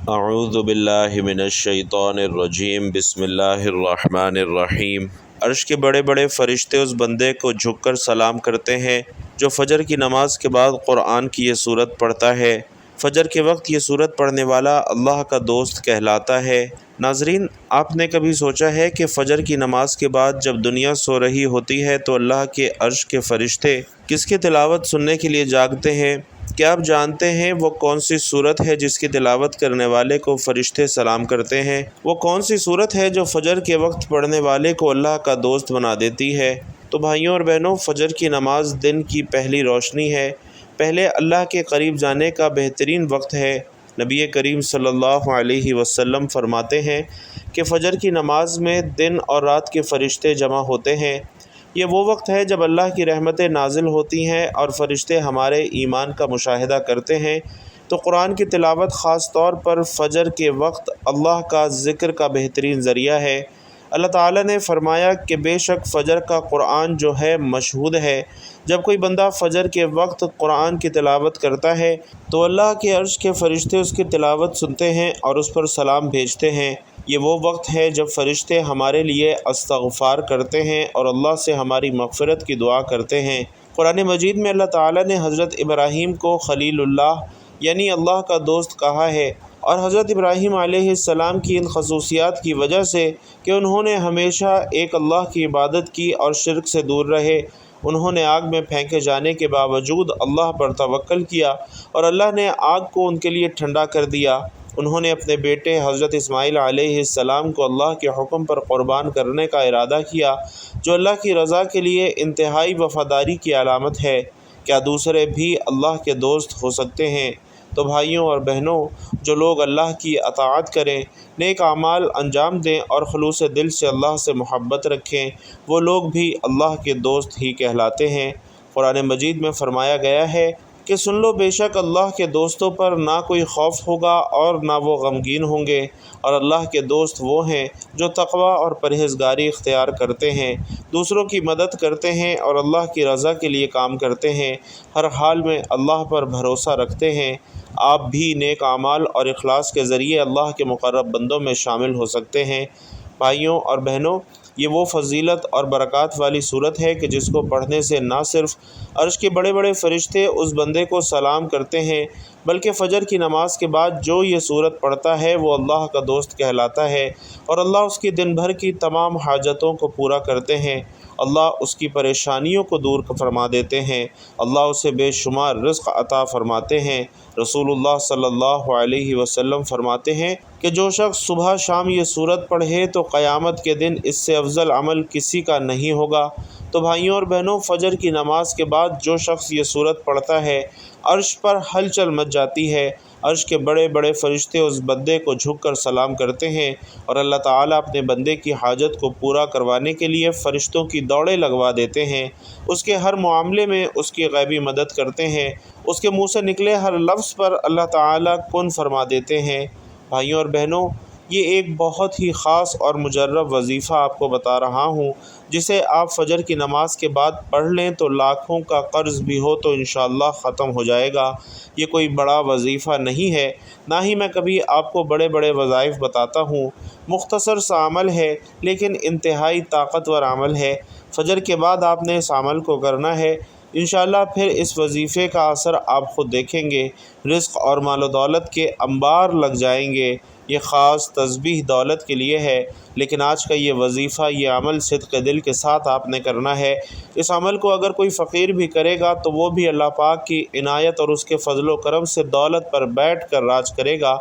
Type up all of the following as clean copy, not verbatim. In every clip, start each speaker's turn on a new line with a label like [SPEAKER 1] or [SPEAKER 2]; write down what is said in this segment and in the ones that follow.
[SPEAKER 1] اعوذ باللہ من الشیطان الرجیم بسم اللہ الرحمن الرحیم۔ عرش کے بڑے بڑے فرشتے اس بندے کو جھک کر سلام کرتے ہیں جو فجر کی نماز کے بعد قرآن کی یہ سورت پڑھتا ہے۔ فجر کے وقت یہ سورت پڑھنے والا اللہ کا دوست کہلاتا ہے۔ ناظرین، آپ نے کبھی سوچا ہے کہ فجر کی نماز کے بعد جب دنیا سو رہی ہوتی ہے تو اللہ کے عرش کے فرشتے کس کی تلاوت سننے کے لیے جاگتے ہیں؟ کیا آپ جانتے ہیں وہ کون سی سورت ہے جس کی تلاوت کرنے والے کو فرشتے سلام کرتے ہیں؟ وہ کون سی سورت ہے جو فجر کے وقت پڑھنے والے کو اللہ کا دوست بنا دیتی ہے؟ تو بھائیوں اور بہنوں، فجر کی نماز دن کی پہلی روشنی ہے، پہلے اللہ کے قریب جانے کا بہترین وقت ہے۔ نبی کریم صلی اللہ علیہ وسلم فرماتے ہیں کہ فجر کی نماز میں دن اور رات کے فرشتے جمع ہوتے ہیں۔ یہ وہ وقت ہے جب اللہ کی رحمتیں نازل ہوتی ہیں اور فرشتے ہمارے ایمان کا مشاہدہ کرتے ہیں۔ تو قرآن کی تلاوت خاص طور پر فجر کے وقت اللہ کا ذکر کا بہترین ذریعہ ہے۔ اللہ تعالیٰ نے فرمایا کہ بے شک فجر کا قرآن جو ہے مشہود ہے۔ جب کوئی بندہ فجر کے وقت قرآن کی تلاوت کرتا ہے تو اللہ کے عرش کے فرشتے اس کی تلاوت سنتے ہیں اور اس پر سلام بھیجتے ہیں۔ یہ وہ وقت ہے جب فرشتے ہمارے لیے استغفار کرتے ہیں اور اللہ سے ہماری مغفرت کی دعا کرتے ہیں۔ قرآن مجید میں اللہ تعالیٰ نے حضرت ابراہیم کو خلیل اللہ یعنی اللہ کا دوست کہا ہے، اور حضرت ابراہیم علیہ السلام کی ان خصوصیات کی وجہ سے کہ انہوں نے ہمیشہ ایک اللہ کی عبادت کی اور شرک سے دور رہے، انہوں نے آگ میں پھینکے جانے کے باوجود اللہ پر توکل کیا اور اللہ نے آگ کو ان کے لیے ٹھنڈا کر دیا۔ انہوں نے اپنے بیٹے حضرت اسماعیل علیہ السلام کو اللہ کے حکم پر قربان کرنے کا ارادہ کیا، جو اللہ کی رضا کے لیے انتہائی وفاداری کی علامت ہے۔ کیا دوسرے بھی اللہ کے دوست ہو سکتے ہیں؟ تو بھائیوں اور بہنوں، جو لوگ اللہ کی اطاعت کریں، نیک اعمال انجام دیں اور خلوص دل سے اللہ سے محبت رکھیں، وہ لوگ بھی اللہ کے دوست ہی کہلاتے ہیں۔ قرآن مجید میں فرمایا گیا ہے کہ سن لو، بے شک اللہ کے دوستوں پر نہ کوئی خوف ہوگا اور نہ وہ غمگین ہوں گے، اور اللہ کے دوست وہ ہیں جو تقوی اور پرہیزگاری اختیار کرتے ہیں، دوسروں کی مدد کرتے ہیں اور اللہ کی رضا کے لیے کام کرتے ہیں، ہر حال میں اللہ پر بھروسہ رکھتے ہیں۔ آپ بھی نیک اعمال اور اخلاص کے ذریعے اللہ کے مقرب بندوں میں شامل ہو سکتے ہیں۔ بھائیوں اور بہنوں، یہ وہ فضیلت اور برکات والی صورت ہے کہ جس کو پڑھنے سے نہ صرف عرش کے بڑے بڑے فرشتے اس بندے کو سلام کرتے ہیں، بلکہ فجر کی نماز کے بعد جو یہ صورت پڑھتا ہے وہ اللہ کا دوست کہلاتا ہے، اور اللہ اس کی دن بھر کی تمام حاجتوں کو پورا کرتے ہیں۔ اللہ اس کی پریشانیوں کو دور فرما دیتے ہیں، اللہ اسے بے شمار رزق عطا فرماتے ہیں۔ رسول اللہ صلی اللہ علیہ وسلم فرماتے ہیں کہ جو شخص صبح شام یہ سورت پڑھے تو قیامت کے دن اس سے افضل عمل کسی کا نہیں ہوگا۔ تو بھائیوں اور بہنوں، فجر کی نماز کے بعد جو شخص یہ سورت پڑھتا ہے، عرش پر ہلچل مچ جاتی ہے، عرش کے بڑے بڑے فرشتے اس بندے کو جھک کر سلام کرتے ہیں، اور اللہ تعالیٰ اپنے بندے کی حاجت کو پورا کروانے کے لیے فرشتوں کی دوڑیں لگوا دیتے ہیں، اس کے ہر معاملے میں اس کی غیبی مدد کرتے ہیں، اس کے منہ سے نکلے ہر لفظ پر اللہ تعالیٰ کن فرما دیتے ہیں۔ بھائیوں اور بہنوں، یہ ایک بہت ہی خاص اور مجرب وظیفہ آپ کو بتا رہا ہوں، جسے آپ فجر کی نماز کے بعد پڑھ لیں تو لاکھوں کا قرض بھی ہو تو انشاءاللہ ختم ہو جائے گا۔ یہ کوئی بڑا وظیفہ نہیں ہے، نہ ہی میں کبھی آپ کو بڑے بڑے وظائف بتاتا ہوں، مختصر سا عمل ہے لیکن انتہائی طاقتور عمل ہے۔ فجر کے بعد آپ نے اس عمل کو کرنا ہے، انشاءاللہ پھر اس وظیفے کا اثر آپ خود دیکھیں گے، رزق اور مال و دولت کے انبار لگ جائیں گے۔ یہ خاص تسبیح دولت کے لیے ہے، لیکن آج کا یہ وظیفہ، یہ عمل صدق دل کے ساتھ آپ نے کرنا ہے۔ اس عمل کو اگر کوئی فقیر بھی کرے گا تو وہ بھی اللہ پاک کی عنایت اور اس کے فضل و کرم سے دولت پر بیٹھ کر راج کرے گا،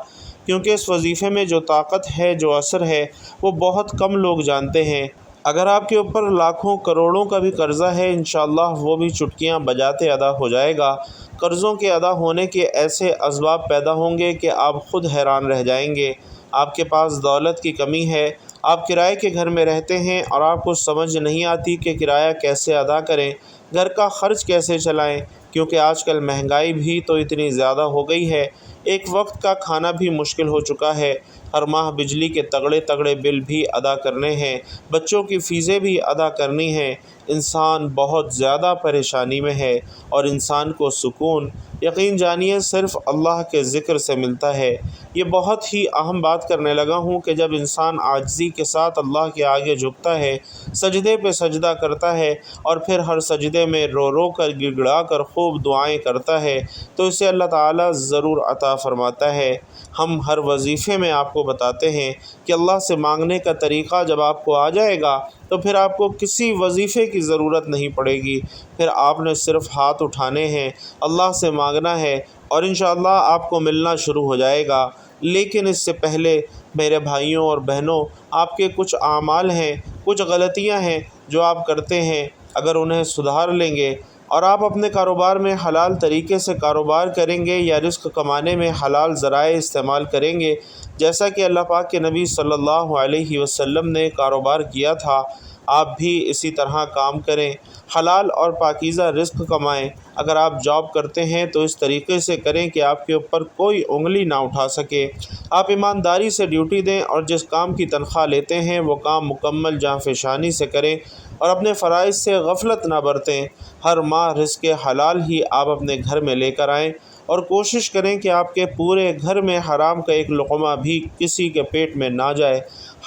[SPEAKER 1] کیونکہ اس وظیفے میں جو طاقت ہے، جو اثر ہے، وہ بہت کم لوگ جانتے ہیں۔ اگر آپ کے اوپر لاکھوں کروڑوں کا بھی قرضہ ہے، انشاءاللہ وہ بھی چٹکیاں بجاتے ادا ہو جائے گا۔ قرضوں کے ادا ہونے کے ایسے اسباب پیدا ہوں گے کہ آپ خود حیران رہ جائیں گے۔ آپ کے پاس دولت کی کمی ہے، آپ کرائے کے گھر میں رہتے ہیں اور آپ کو سمجھ نہیں آتی کہ کرایہ کیسے ادا کریں، گھر کا خرچ کیسے چلائیں، کیونکہ آج کل مہنگائی بھی تو اتنی زیادہ ہو گئی ہے، ایک وقت کا کھانا بھی مشکل ہو چکا ہے، ہر ماہ بجلی کے تگڑے تگڑے بل بھی ادا کرنے ہیں، بچوں کی فیسیں بھی ادا کرنی ہیں، انسان بہت زیادہ پریشانی میں ہے، اور انسان کو سکون یقین جانیے صرف اللہ کے ذکر سے ملتا ہے۔ یہ بہت ہی اہم بات کرنے لگا ہوں کہ جب انسان عاجزی کے ساتھ اللہ کے آگے جھکتا ہے، سجدے پہ سجدہ کرتا ہے اور پھر ہر سجدے میں رو رو کر گڑ گڑا کر خوب دعائیں کرتا ہے تو اسے اللہ تعالیٰ ضرور عطا فرماتا ہے۔ ہم ہر وظیفے میں آپ کو بتاتے ہیں کہ اللہ سے مانگنے کا طریقہ جب آپ کو آ جائے گا تو پھر آپ کو کسی وظیفے کی ضرورت نہیں پڑے گی، پھر آپ نے صرف ہاتھ اٹھانے ہیں، اللہ سے مانگنا ہے اور انشاءاللہ آپ کو ملنا شروع ہو جائے گا۔ لیکن اس سے پہلے میرے بھائیوں اور بہنوں، آپ کے کچھ اعمال ہیں، کچھ غلطیاں ہیں جو آپ کرتے ہیں، اگر انہیں سدھار لیں گے اور آپ اپنے کاروبار میں حلال طریقے سے کاروبار کریں گے یا رزق کمانے میں حلال ذرائع استعمال کریں گے، جیسا کہ اللہ پاک کے نبی صلی اللہ علیہ وسلم نے کاروبار کیا تھا، آپ بھی اسی طرح کام کریں، حلال اور پاکیزہ رزق کمائیں۔ اگر آپ جاب کرتے ہیں تو اس طریقے سے کریں کہ آپ کے اوپر کوئی انگلی نہ اٹھا سکے۔ آپ ایمانداری سے ڈیوٹی دیں اور جس کام کی تنخواہ لیتے ہیں وہ کام مکمل جانفشانی سے کریں اور اپنے فرائض سے غفلت نہ برتیں۔ ہر ماہ رزق حلال ہی آپ اپنے گھر میں لے کر آئیں اور کوشش کریں کہ آپ کے پورے گھر میں حرام کا ایک لقمہ بھی کسی کے پیٹ میں نہ جائے۔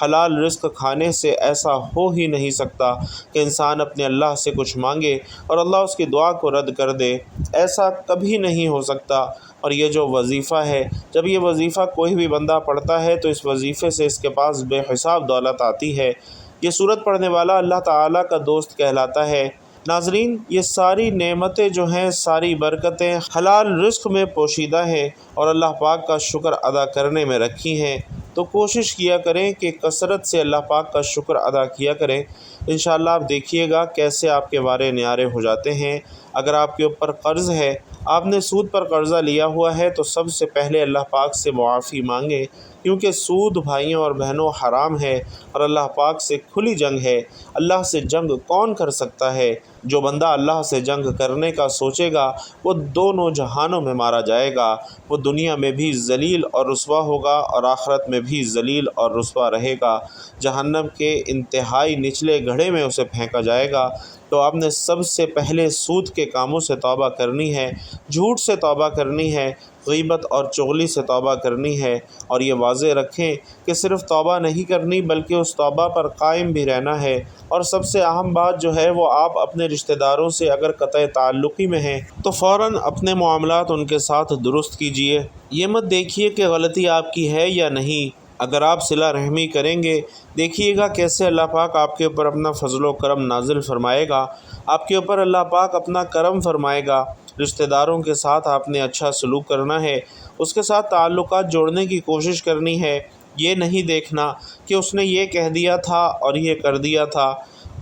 [SPEAKER 1] حلال رزق کھانے سے ایسا ہو ہی نہیں سکتا کہ انسان اپنے اللہ سے کچھ مانگے اور اللہ اس کی دعا کو رد کر دے، ایسا کبھی نہیں ہو سکتا۔ اور یہ جو وظیفہ ہے، جب یہ وظیفہ کوئی بھی بندہ پڑھتا ہے تو اس وظیفے سے اس کے پاس بے حساب دولت آتی ہے۔ یہ سورت پڑھنے والا اللہ تعالیٰ کا دوست کہلاتا ہے۔ ناظرین، یہ ساری نعمتیں جو ہیں، ساری برکتیں حلال رزق میں پوشیدہ ہیں اور اللہ پاک کا شکر ادا کرنے میں رکھی ہیں، تو کوشش کیا کریں کہ کثرت سے اللہ پاک کا شکر ادا کیا کریں۔ انشاءاللہ آپ دیکھیے گا کیسے آپ کے وارے نیارے ہو جاتے ہیں۔ اگر آپ کے اوپر قرض ہے، آپ نے سود پر قرضہ لیا ہوا ہے، تو سب سے پہلے اللہ پاک سے معافی مانگیں، کیونکہ سود بھائیوں اور بہنوں حرام ہے اور اللہ پاک سے کھلی جنگ ہے۔ اللہ سے جنگ کون کر سکتا ہے؟ جو بندہ اللہ سے جنگ کرنے کا سوچے گا وہ دونوں جہانوں میں مارا جائے گا، وہ دنیا میں بھی ذلیل اور رسوا ہوگا اور آخرت میں بھی ذلیل اور رسوا رہے گا، جہنم کے انتہائی نچلے گڑھے میں اسے پھینکا جائے گا۔ تو آپ نے سب سے پہلے سود کے کاموں سے توبہ کرنی ہے، جھوٹ سے توبہ کرنی ہے، غیبت اور چغلی سے توبہ کرنی ہے، اور یہ واضح رکھیں کہ صرف توبہ نہیں کرنی بلکہ اس توبہ پر قائم بھی رہنا ہے۔ اور سب سے اہم بات جو ہے وہ آپ اپنے رشتہ داروں سے اگر قطع تعلقی میں ہیں تو فوراً اپنے معاملات ان کے ساتھ درست کیجیے۔ یہ مت دیکھیے کہ غلطی آپ کی ہے یا نہیں۔ اگر آپ صلہ رحمی کریں گے، دیکھیے گا کیسے اللہ پاک آپ کے اوپر اپنا فضل و کرم نازل فرمائے گا، آپ کے اوپر اللہ پاک اپنا کرم فرمائے گا۔ رشتہ داروں کے ساتھ آپ نے اچھا سلوک کرنا ہے، اس کے ساتھ تعلقات جوڑنے کی کوشش کرنی ہے، یہ نہیں دیکھنا کہ اس نے یہ کہہ دیا تھا اور یہ کر دیا تھا۔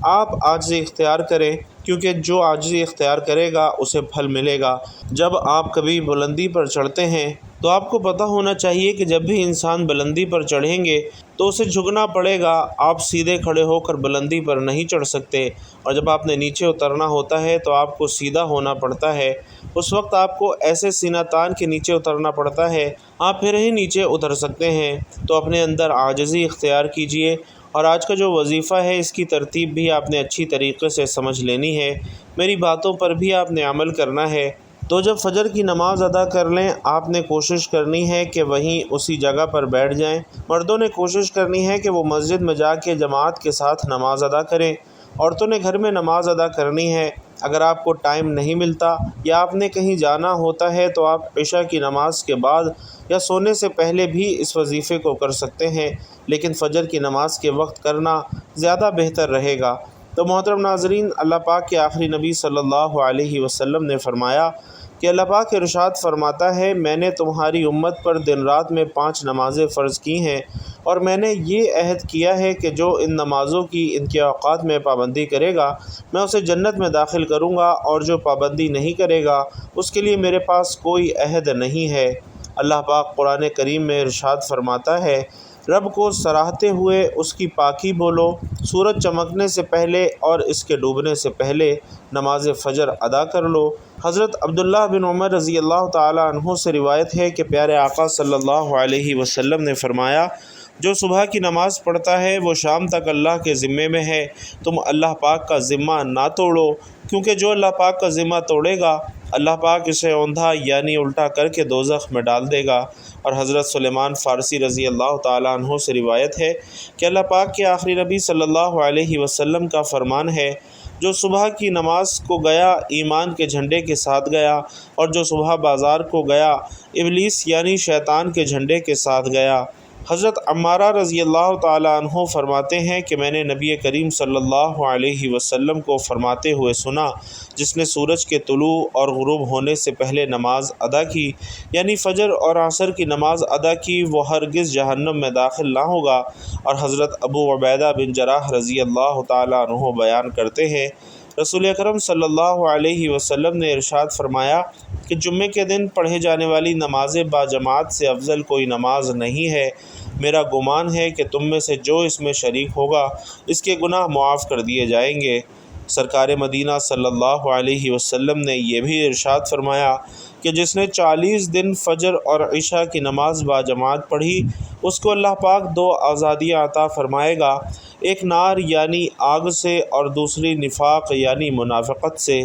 [SPEAKER 1] آپ عاجزی اختیار کریں، کیونکہ جو عاجزی اختیار کرے گا اسے پھل ملے گا۔ جب آپ کبھی بلندی پر چڑھتے ہیں تو آپ کو پتہ ہونا چاہیے کہ جب بھی انسان بلندی پر چڑھیں گے تو اسے جھکنا پڑے گا، آپ سیدھے کھڑے ہو کر بلندی پر نہیں چڑھ سکتے، اور جب آپ نے نیچے اترنا ہوتا ہے تو آپ کو سیدھا ہونا پڑتا ہے، اس وقت آپ کو ایسے سینہ تان کے نیچے اترنا پڑتا ہے، آپ پھر ہی نیچے اتر سکتے ہیں۔ تو اپنے اندر عاجزی اختیار کیجیے، اور آج کا جو وظیفہ ہے اس کی ترتیب بھی آپ نے اچھی طریقے سے سمجھ لینی ہے، میری باتوں پر بھی آپ نے عمل کرنا ہے۔ تو جب فجر کی نماز ادا کر لیں، آپ نے کوشش کرنی ہے کہ وہیں اسی جگہ پر بیٹھ جائیں۔ مردوں نے کوشش کرنی ہے کہ وہ مسجد میں جا کے جماعت کے ساتھ نماز ادا کریں، عورتوں نے گھر میں نماز ادا کرنی ہے۔ اگر آپ کو ٹائم نہیں ملتا یا آپ نے کہیں جانا ہوتا ہے تو آپ عشاء کی نماز کے بعد یا سونے سے پہلے بھی اس وظیفے کو کر سکتے ہیں، لیکن فجر کی نماز کے وقت کرنا زیادہ بہتر رہے گا۔ تو محترم ناظرین، اللہ پاک کے آخری نبی صلی اللہ علیہ وسلم نے فرمایا کہ اللہ پاک ارشاد فرماتا ہے، میں نے تمہاری امت پر دن رات میں 5 نمازیں فرض کی ہیں، اور میں نے یہ عہد کیا ہے کہ جو ان نمازوں کی ان کے اوقات میں پابندی کرے گا میں اسے جنت میں داخل کروں گا، اور جو پابندی نہیں کرے گا اس کے لیے میرے پاس کوئی عہد نہیں ہے۔ اللہ پاک قرآن کریم میں ارشاد فرماتا ہے، رب کو سراہتے ہوئے اس کی پاکی بولو، سورج چمکنے سے پہلے اور اس کے ڈوبنے سے پہلے نماز فجر ادا کر لو۔ حضرت عبداللہ بن عمر رضی اللہ تعالیٰ عنہ سے روایت ہے کہ پیارے آقا صلی اللہ علیہ وسلم نے فرمایا، جو صبح کی نماز پڑھتا ہے وہ شام تک اللہ کے ذمے میں ہے، تم اللہ پاک کا ذمہ نہ توڑو، کیونکہ جو اللہ پاک کا ذمہ توڑے گا اللہ پاک اسے اوندھا یعنی الٹا کر کے دوزخ میں ڈال دے گا۔ اور حضرت سلیمان فارسی رضی اللہ تعالیٰ عنہ سے روایت ہے کہ اللہ پاک کے آخری نبی صلی اللہ علیہ وسلم کا فرمان ہے، جو صبح کی نماز کو گیا ایمان کے جھنڈے کے ساتھ گیا، اور جو صبح بازار کو گیا ابلیس یعنی شیطان کے جھنڈے کے ساتھ گیا۔ حضرت عمارہ رضی اللہ تعالیٰ عنہ فرماتے ہیں کہ میں نے نبی کریم صلی اللہ علیہ وسلم کو فرماتے ہوئے سنا، جس نے سورج کے طلوع اور غروب ہونے سے پہلے نماز ادا کی، یعنی فجر اور عصر کی نماز ادا کی، وہ ہرگز جہنم میں داخل نہ ہوگا۔ اور حضرت ابو عبیدہ بن جراح رضی اللہ تعالیٰ عنہ بیان کرتے ہیں، رسول اکرم صلی اللہ علیہ وسلم نے ارشاد فرمایا کہ جمعے کے دن پڑھے جانے والی نماز باجماعت سے افضل کوئی نماز نہیں ہے۔ میرا گمان ہے کہ تم میں سے جو اس میں شریک ہوگا اس کے گناہ معاف کر دیے جائیں گے۔ سرکار مدینہ صلی اللہ علیہ وسلم نے یہ بھی ارشاد فرمایا کہ جس نے 40 دن فجر اور عشاء کی نماز باجماعت پڑھی، اس کو اللہ پاک 2 آزادیاں عطا فرمائے گا، ایک نار یعنی آگ سے اور دوسری نفاق یعنی منافقت سے۔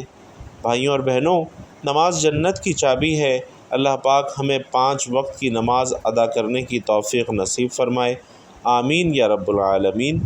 [SPEAKER 1] بھائیوں اور بہنوں، نماز جنت کی چابی ہے۔ اللہ پاک ہمیں 5 وقت کی نماز ادا کرنے کی توفیق نصیب فرمائے، آمین یا رب العالمین۔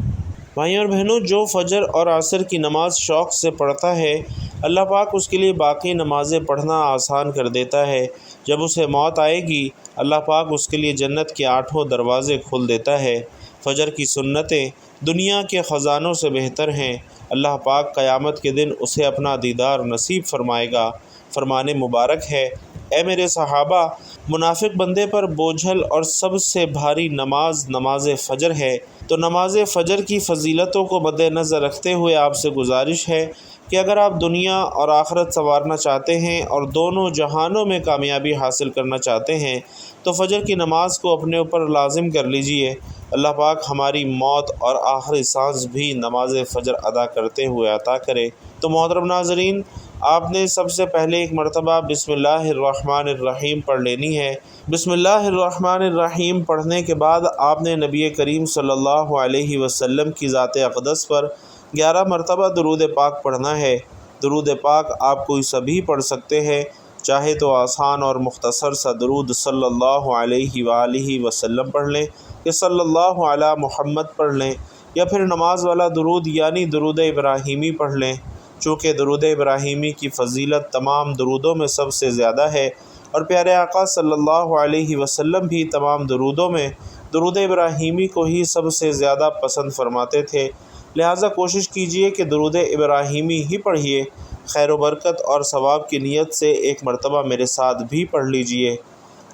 [SPEAKER 1] بھائیوں اور بہنوں، جو فجر اور عصر کی نماز شوق سے پڑھتا ہے، اللہ پاک اس کے لیے باقی نمازیں پڑھنا آسان کر دیتا ہے۔ جب اسے موت آئے گی، اللہ پاک اس کے لیے جنت کے 8 دروازے کھول دیتا ہے۔ فجر کی سنتیں دنیا کے خزانوں سے بہتر ہیں۔ اللہ پاک قیامت کے دن اسے اپنا دیدار نصیب فرمائے گا۔ فرمان مبارک ہے، اے میرے صحابہ، منافق بندے پر بوجھل اور سب سے بھاری نماز فجر ہے۔ تو نماز فجر کی فضیلتوں کو مد نظر رکھتے ہوئے آپ سے گزارش ہے کہ اگر آپ دنیا اور آخرت سنوارنا چاہتے ہیں اور دونوں جہانوں میں کامیابی حاصل کرنا چاہتے ہیں تو فجر کی نماز کو اپنے اوپر لازم کر لیجئے۔ اللہ پاک ہماری موت اور آخری سانس بھی نماز فجر ادا کرتے ہوئے عطا کرے۔ تو محترم ناظرین، آپ نے سب سے پہلے ایک مرتبہ بسم اللہ الرحمن الرحیم پڑھ لینی ہے۔ بسم اللہ الرحمن الرحیم پڑھنے کے بعد آپ نے نبی کریم صلی اللہ علیہ وسلم کی ذات اقدس پر 11 مرتبہ درود پاک پڑھنا ہے۔ درود پاک آپ کوئی سبھی پڑھ سکتے ہیں، چاہے تو آسان اور مختصر سا درود صلی اللہ علیہ وآلہ وسلم پڑھ لیں، یا صلی اللہ علی محمد پڑھ لیں، یا پھر نماز والا درود یعنی درود ابراہیمی پڑھ لیں۔ چونکہ درود ابراہیمی کی فضیلت تمام درودوں میں سب سے زیادہ ہے، اور پیارے آقا صلی اللہ علیہ وسلم بھی تمام درودوں میں درود ابراہیمی کو ہی سب سے زیادہ پسند فرماتے تھے، لہٰذا کوشش کیجئے کہ درود ابراہیمی ہی پڑھیے۔ خیر و برکت اور ثواب کی نیت سے ایک مرتبہ میرے ساتھ بھی پڑھ لیجئے۔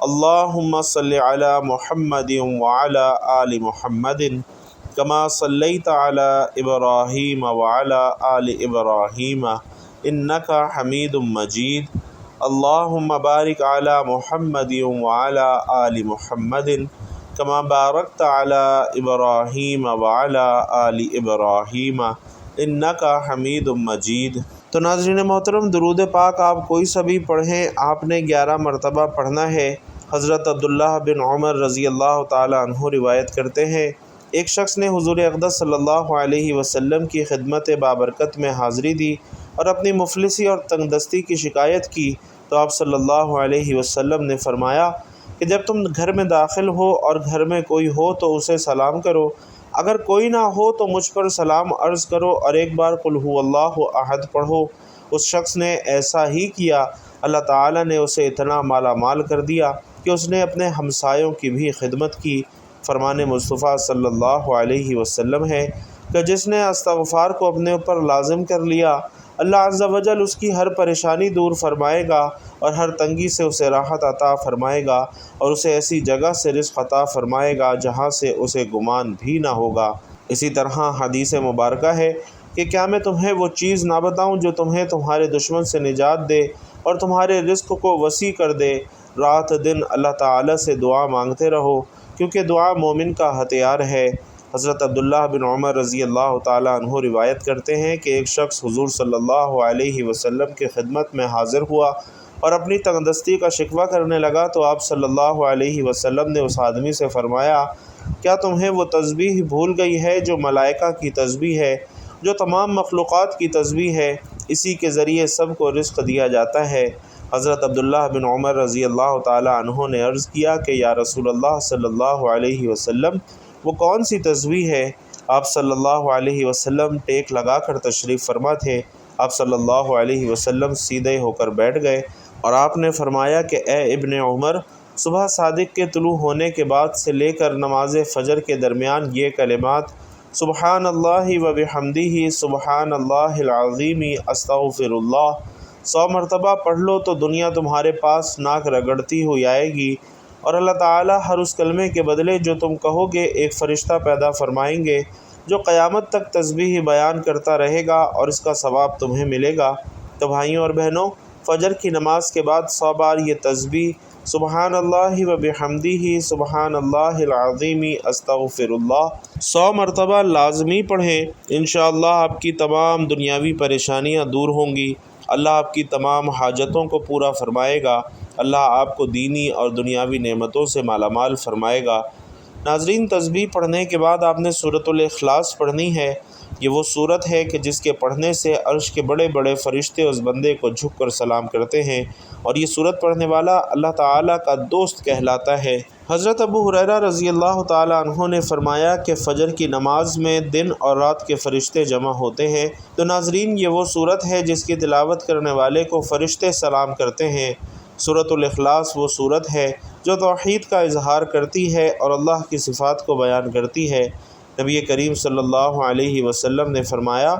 [SPEAKER 1] اللہم صلی علی محمد وعلی آل محمد کما صلیت علی ابراہیم وعلی آل ابراہیم انک حمید مجید۔ اللہم بارک علی محمد وعلی آل محمد کما بارکت علی ابراہیم وعلی آل ابراہیم انک حمید مجید۔ تو ناظرین محترم، درود پاک آپ کوئی سا بھی پڑھیں، آپ نے 11 مرتبہ پڑھنا ہے۔ حضرت عبداللہ بن عمر رضی اللہ تعالی عنہ روایت کرتے ہیں، ایک شخص نے حضور اقدس صلی اللہ علیہ وسلم کی خدمت بابرکت میں حاضری دی اور اپنی مفلسی اور تنگ دستی کی شکایت کی، تو آپ صلی اللہ علیہ وسلم نے فرمایا کہ جب تم گھر میں داخل ہو اور گھر میں کوئی ہو تو اسے سلام کرو، اگر کوئی نہ ہو تو مجھ پر سلام عرض کرو اور ایک بار قل هو اللہ احد پڑھو۔ اس شخص نے ایسا ہی کیا، اللہ تعالیٰ نے اسے اتنا مالا مال کر دیا کہ اس نے اپنے ہمسایوں کی بھی خدمت کی۔ فرمان مصطفیٰ صلی اللہ علیہ وسلم ہے کہ جس نے استغفار کو اپنے اوپر لازم کر لیا، اللہ عز و جل اس کی ہر پریشانی دور فرمائے گا اور ہر تنگی سے اسے راحت عطا فرمائے گا، اور اسے ایسی جگہ سے رزق عطا فرمائے گا جہاں سے اسے گمان بھی نہ ہوگا۔ اسی طرح حدیث مبارکہ ہے کہ کیا میں تمہیں وہ چیز نہ بتاؤں جو تمہیں تمہارے دشمن سے نجات دے اور تمہارے رزق کو وسیع کر دے۔ رات دن اللہ تعالیٰ سے دعا مانگتے رہو، کیونکہ دعا مومن کا ہتھیار ہے۔ حضرت عبداللہ بن عمر رضی اللہ تعالیٰ عنہ روایت کرتے ہیں کہ ایک شخص حضور صلی اللہ علیہ وسلم کی خدمت میں حاضر ہوا اور اپنی تنگ دستی کا شکوہ کرنے لگا، تو آپ صلی اللہ علیہ وسلم نے اس آدمی سے فرمایا، کیا تمہیں وہ تسبیح بھول گئی ہے جو ملائکہ کی تسبیح ہے، جو تمام مخلوقات کی تسبیح ہے؟ اسی کے ذریعے سب کو رزق دیا جاتا ہے۔ حضرت عبداللہ بن عمر رضی اللہ تعالیٰ عنہ نے عرض کیا کہ یا رسول اللہ صلی اللہ علیہ وسلم وہ کون سی تسبیح ہے؟ آپ صلی اللہ علیہ وسلم ٹیک لگا کر تشریف فرما تھے۔ آپ صلی اللہ علیہ وسلم سیدھے ہو کر بیٹھ گئے اور آپ نے فرمایا کہ اے ابن عمر، صبح صادق کے طلوع ہونے کے بعد سے لے کر نماز فجر کے درمیان یہ کلمات سبحان اللہ و بحمدہ سبحان اللہ العظیم استغفر اللہ 100 مرتبہ پڑھ لو تو دنیا تمہارے پاس ناک رگڑتی ہوئی آئے گی، اور اللہ تعالیٰ ہر اس کلمے کے بدلے جو تم کہو گے ایک فرشتہ پیدا فرمائیں گے جو قیامت تک تسبیح بیان کرتا رہے گا، اور اس کا ثواب تمہیں ملے گا۔ تو بھائیوں اور بہنوں، فجر کی نماز کے بعد 100 بار یہ تسبیح سبحان اللہ و بحمدہ سبحان اللہ العظیم استغفر اللہ 100 مرتبہ لازمی پڑھیں۔ انشاءاللہ آپ کی تمام دنیاوی پریشانیاں دور ہوں گی، اللہ آپ کی تمام حاجتوں کو پورا فرمائے گا، اللہ آپ کو دینی اور دنیاوی نعمتوں سے مالا مال فرمائے گا۔ ناظرین، تسبیح پڑھنے کے بعد آپ نے سورۃ الاخلاص پڑھنی ہے۔ یہ وہ سورت ہے کہ جس کے پڑھنے سے عرش کے بڑے بڑے فرشتے اس بندے کو جھک کر سلام کرتے ہیں، اور یہ سورت پڑھنے والا اللہ تعالیٰ کا دوست کہلاتا ہے۔ حضرت ابو ہریرہ رضی اللہ تعالیٰ عنہ نے فرمایا کہ فجر کی نماز میں دن اور رات کے فرشتے جمع ہوتے ہیں۔ تو ناظرین، یہ وہ سورت ہے جس کی تلاوت کرنے والے کو فرشتے سلام کرتے ہیں۔ سورۃ الاخلاص وہ سورت ہے جو توحید کا اظہار کرتی ہے اور اللہ کی صفات کو بیان کرتی ہے۔ نبی کریم صلی اللہ علیہ وسلم نے فرمایا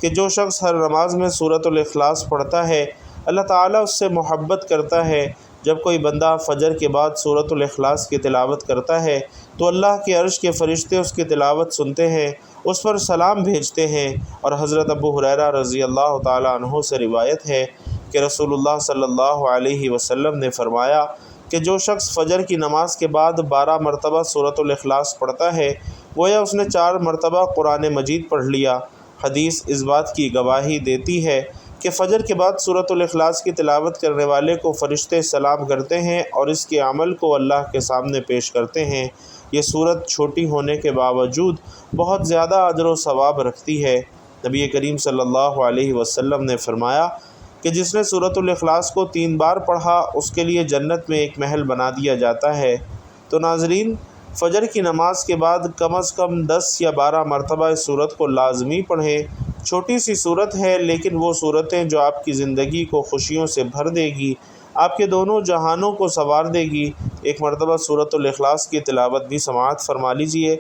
[SPEAKER 1] کہ جو شخص ہر نماز میں سورۃ الاخلاص پڑھتا ہے، اللہ تعالیٰ اس سے محبت کرتا ہے۔ جب کوئی بندہ فجر کے بعد سورۃ الاخلاص کی تلاوت کرتا ہے تو اللہ کے عرش کے فرشتے اس کی تلاوت سنتے ہیں، اس پر سلام بھیجتے ہیں۔ اور حضرت ابو ہریرہ رضی اللہ تعالیٰ عنہ سے روایت ہے کہ رسول اللہ صلی اللہ علیہ وسلم نے فرمایا کہ جو شخص فجر کی نماز کے بعد 12 مرتبہ سورۃ الاخلاص پڑھتا ہے، گویا اس نے 4 مرتبہ قرآن مجید پڑھ لیا۔ حدیث اس بات کی گواہی دیتی ہے کہ فجر کے بعد سورۃ الاخلاص کی تلاوت کرنے والے کو فرشتے سلام کرتے ہیں اور اس کے عمل کو اللہ کے سامنے پیش کرتے ہیں۔ یہ سورت چھوٹی ہونے کے باوجود بہت زیادہ اجر و ثواب رکھتی ہے۔ نبی کریم صلی اللہ علیہ وسلم نے فرمایا کہ جس نے سورۃ الاخلاص کو 3 بار پڑھا اس کے لیے جنت میں ایک محل بنا دیا جاتا ہے۔ تو ناظرین، فجر کی نماز کے بعد کم از کم 10 یا 12 مرتبہ اس سورت کو لازمی پڑھیں۔ چھوٹی سی سورت ہے، لیکن وہ سورتیں جو آپ کی زندگی کو خوشیوں سے بھر دے گی، آپ کے دونوں جہانوں کو سنوار دے گی۔ ایک مرتبہ سورۃ الاخلاص کی تلاوت بھی سماعت فرما لیجئے۔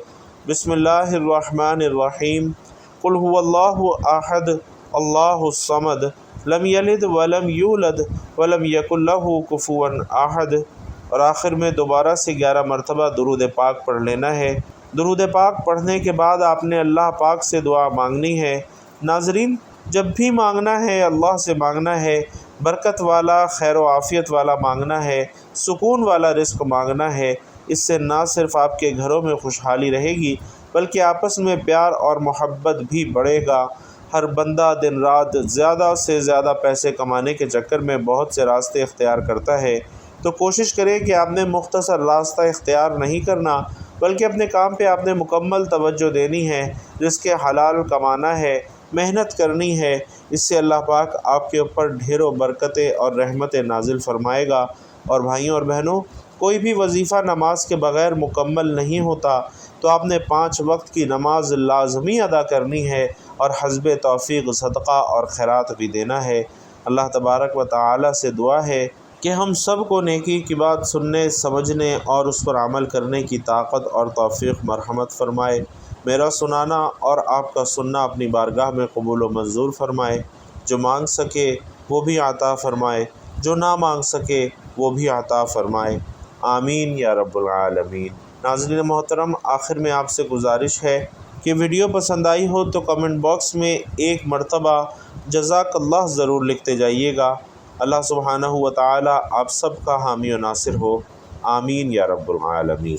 [SPEAKER 1] بسم اللہ الرحمن الرحیم، قل هو اللہ احد اللہ الصمد لم یلد ولم یولد ولم یکن لہ کفوا احد۔ اور آخر میں دوبارہ سے 11 مرتبہ درود پاک پڑھ لینا ہے۔ درود پاک پڑھنے کے بعد آپ نے اللہ پاک سے دعا مانگنی ہے۔ ناظرین، جب بھی مانگنا ہے اللہ سے مانگنا ہے، برکت والا، خیر و عافیت والا مانگنا ہے، سکون والا رزق مانگنا ہے۔ اس سے نہ صرف آپ کے گھروں میں خوشحالی رہے گی بلکہ آپس میں پیار اور محبت بھی بڑھے گا۔ ہر بندہ دن رات زیادہ سے زیادہ پیسے کمانے کے چکر میں بہت سے راستے اختیار کرتا ہے، تو کوشش کریں کہ آپ نے مختصر راستہ اختیار نہیں کرنا بلکہ اپنے کام پہ آپ نے مکمل توجہ دینی ہے، رزق حلال کمانا ہے، محنت کرنی ہے۔ اس سے اللہ پاک آپ کے اوپر ڈھیروں برکتیں اور رحمتیں نازل فرمائے گا۔ اور بھائیوں اور بہنوں، کوئی بھی وظیفہ نماز کے بغیر مکمل نہیں ہوتا، تو آپ نے 5 وقت کی نماز لازمی ادا کرنی ہے اور حسب توفیق صدقہ اور خیرات بھی دینا ہے۔ اللہ تبارک و تعالی سے دعا ہے کہ ہم سب کو نیکی کی بات سننے، سمجھنے اور اس پر عمل کرنے کی طاقت اور توفیق مرحمت فرمائے۔ میرا سنانا اور آپ کا سننا اپنی بارگاہ میں قبول و منظور فرمائے۔ جو مانگ سکے وہ بھی عطا فرمائے، جو نہ مانگ سکے وہ بھی عطا فرمائے۔ آمین یا رب العالمین۔ ناظرین محترم، آخر میں آپ سے گزارش ہے کہ ویڈیو پسند آئی ہو تو کمنٹ باکس میں 1 مرتبہ جزاک اللہ ضرور لکھتے جائیے گا۔ اللہ سبحانہ و تعالی آپ سب کا حامی و ناصر ہو۔ آمین یا رب العالمین۔